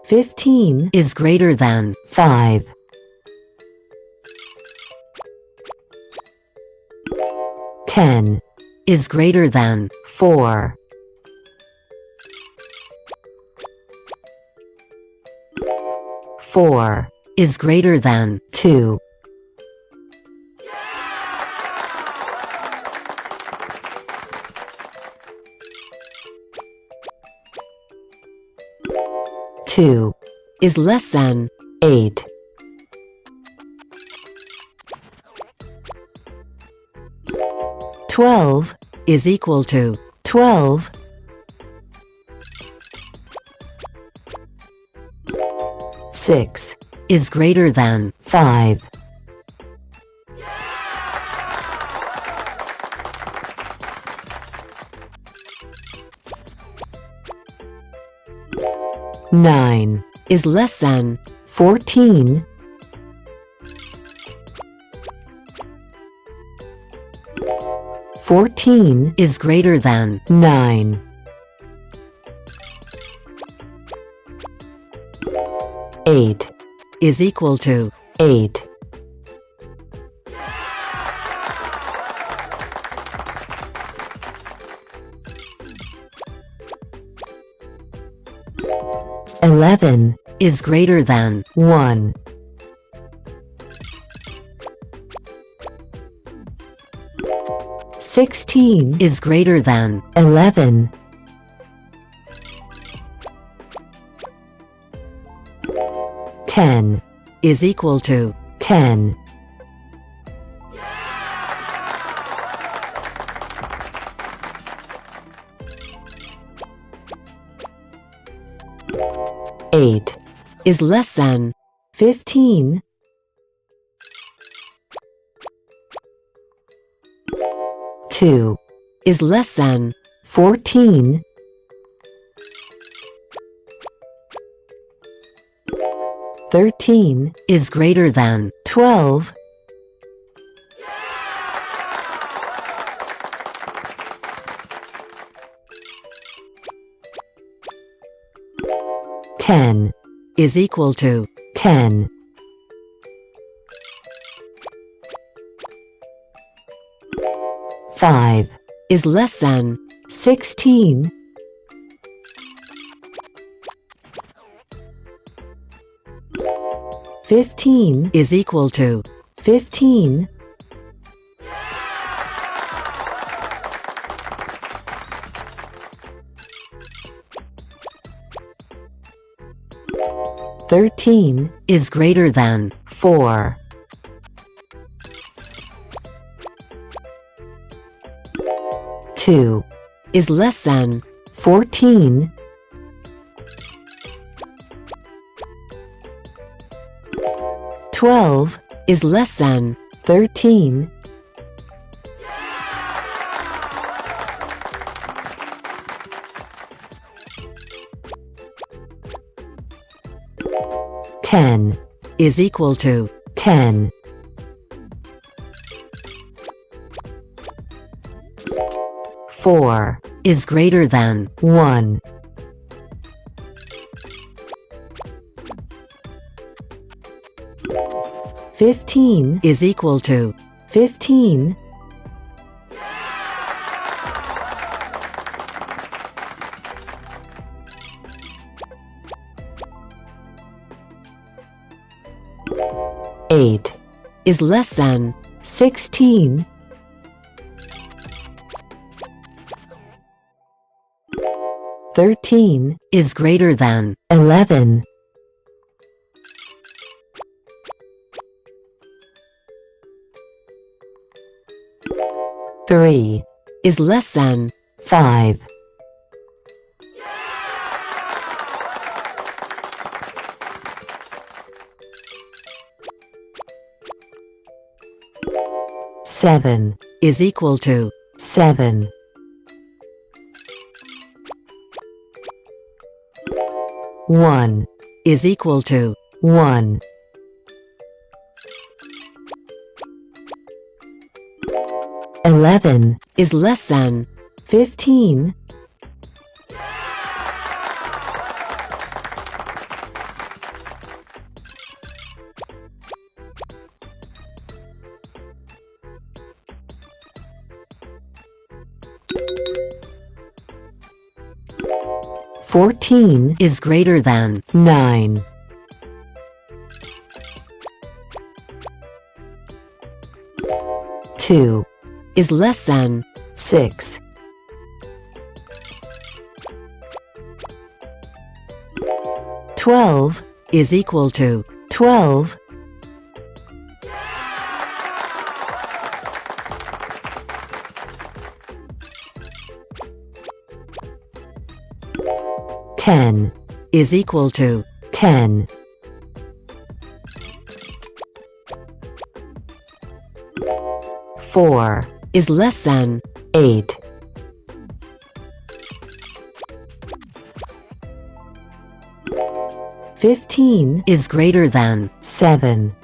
15 is greater than 5. 10 is greater than 4. 4 is greater than 2. 2 is less than 8. 12 is equal to 12. 6 is greater than 5. 9 is less than 14. 14 is greater than 9. 8 is equal to 8. 11 is greater than 1. 16 is greater than 11. 10 is equal to 10. 8 is less than 15. 2 is less than 14. 13 is greater than 12. 10 is equal to 10. 5 is less than 16. 15 is equal to 15. 13 is greater than 4. 2 is less than 14. 12 is less than 13. 10 is equal to 10. 4 is greater than 1. 15 is equal to 15. 8 is less than 16. 13 is greater than 11. 3 is less than 5. 7 is equal to 7. 1 is equal to 1. 11 is less than 15. 14 is greater than 9. 2 is less than 6. 12 is equal to 12. 10 is equal to 10. 4 is less than 8. 15 is greater than 7.